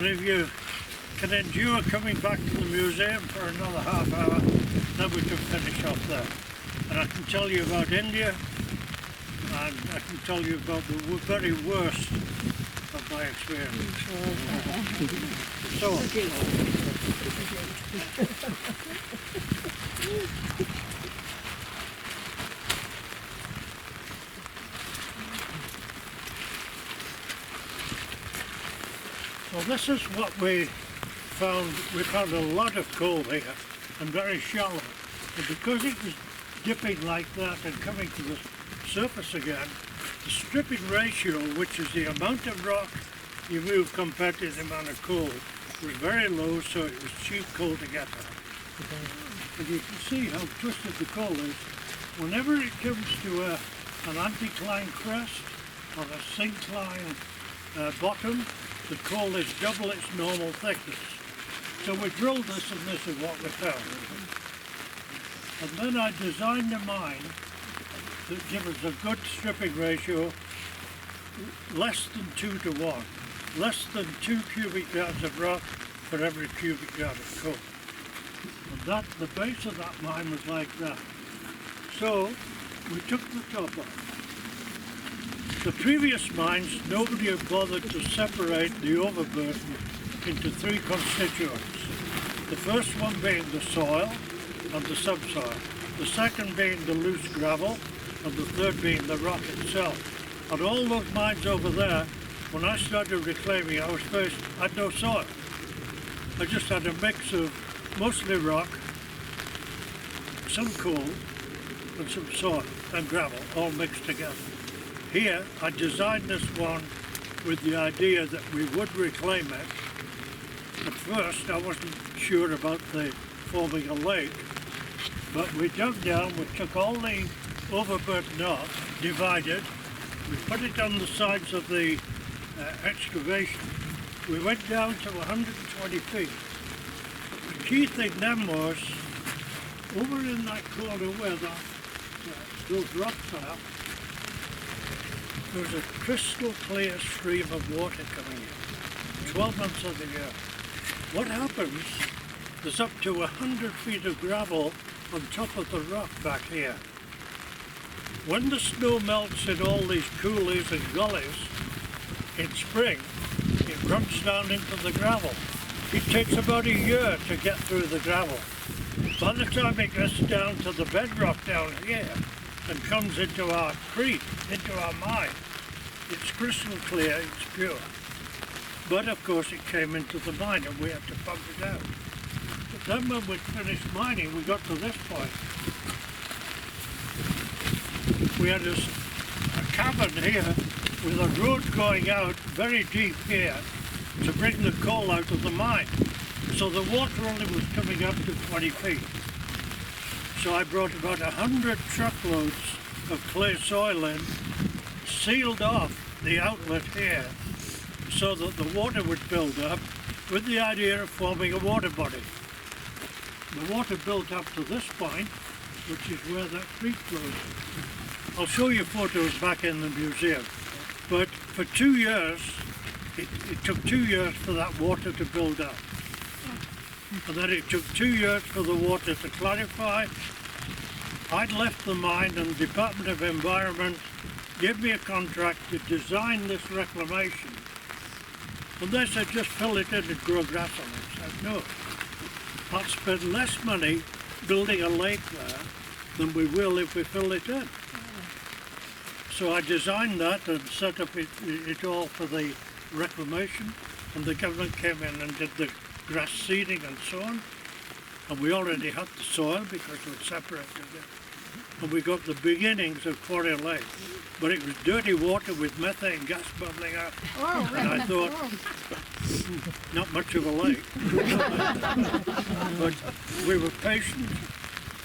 If you can endure coming back to the museum for another half hour, then we can finish off there. And I can tell you about India, and I can tell you about the very worst of my experience. So, well, this is what we found. We found a lot of coal here, and very shallow. And because it was dipping like that and coming to the surface again, the stripping ratio, which is the amount of rock you move compared to the amount of coal, was very low, so it was cheap coal to get at. And you can see how twisted the coal is. Whenever it comes to an anticline crest or a syncline bottom, the coal is double its normal thickness. So we drilled this, and this is what we found. And then I designed a mine that gives us a good stripping ratio, less than 2 to 1, less than 2 cubic yards of rock for every cubic yard of coal. And the base of that mine was like that. So we took the top off. The previous mines, nobody had bothered to separate the overburden into 3 constituents. The first one being the soil and the subsoil, the second being the loose gravel, and the third being the rock itself. And all those mines over there, when I started reclaiming, I had no soil. I just had a mix of mostly rock, some coal, and some soil and gravel, all mixed together. Here, I designed this one with the idea that we would reclaim it. At first, I wasn't sure about forming a lake, but we dug down, we took all the overburden off, divided, we put it on the sides of the excavation. We went down to 120 feet. The key thing then was, over in that corner where those rocks are, there was a crystal clear stream of water coming in, 12 months of the year. What happens, there's up to 100 feet of gravel on top of the rock back here. When the snow melts in all these coulees and gullies in spring, it runs down into the gravel. It takes about a year to get through the gravel. By the time it gets down to the bedrock down here and comes into our creek, into our mine, it's crystal clear, it's pure. But of course it came into the mine and we had to pump it out. But then when we'd finished mining, we got to this point. We had a cavern here with a road going out very deep here to bring the coal out of the mine. So the water only was coming up to 20 feet. So I brought about 100 truckloads of clay soil in, sealed off the outlet here so that the water would build up with the idea of forming a water body. The water built up to this point, which is where that creek flows. I'll show you photos back in the museum. But for 2 years, it took 2 years for that water to build up. And then it took 2 years for the water to clarify. I'd left the mine and the Department of Environment gave me a contract to design this reclamation. And they said, just fill it in and grow grass on it. I said, no. I'll spend less money building a lake there than we will if we fill it in. So I designed that and set up it all for the reclamation, and the government came in and did the grass seeding and so on. And we already had the soil because we'd separated it. And we got the beginnings of Quarry Lake. But it was dirty water with methane gas bubbling out. Oh, and I thought, not much of a lake. But we were patient.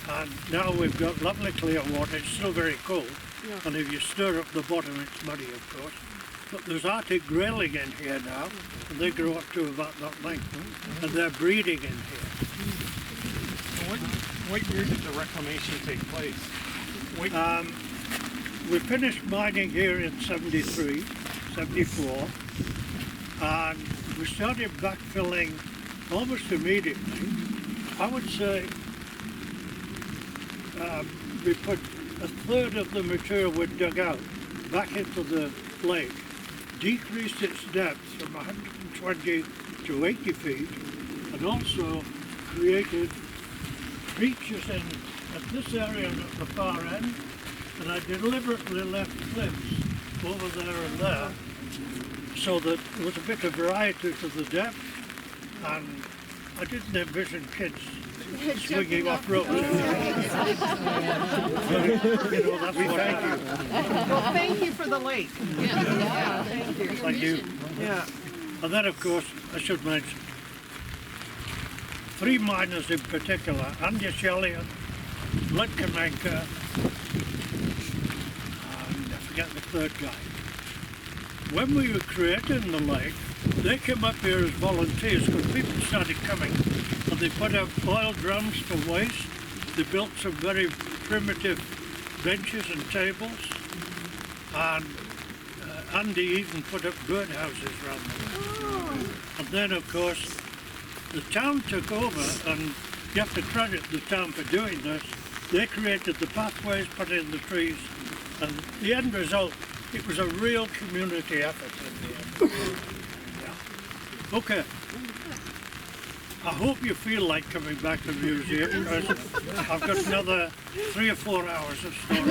And now we've got lovely clear water. It's still very cold. Yeah. And if you stir up the bottom, it's muddy, of course. But there's Arctic grayling in here now, and they grow up to about that length. And they're breeding in here. What year did the reclamation take place? We finished mining here in 73, 74, and we started backfilling almost immediately. I would say we put a third of the material we dug out back into the lake, decreased its depth from 120 to 80 feet, and also created breaches in at this area and at the far end, and I deliberately left cliffs over there and there so that there was a bit of variety to the depth, and I didn't envision kids swinging off ropes. You know, that's what Thank you. Well, thank you for the lake. Yeah, thank you. Thank you. Yeah. And then, of course, I should mention 3 miners in particular, Andy Shelley, Lud Kamenka, and I forget the third guy. When we were creating the lake, they came up here as volunteers because people started coming, and they put up oil drums for waste. They built some very primitive benches and tables, and Andy even put up birdhouses around them. And then, of course, the town took over, and you have to credit the town for doing this. They created the pathways, put in the trees, and the end result, it was a real community effort in the end. Yeah. Okay. I hope you feel like coming back to the museum, because I've got another 3 or 4 hours of story.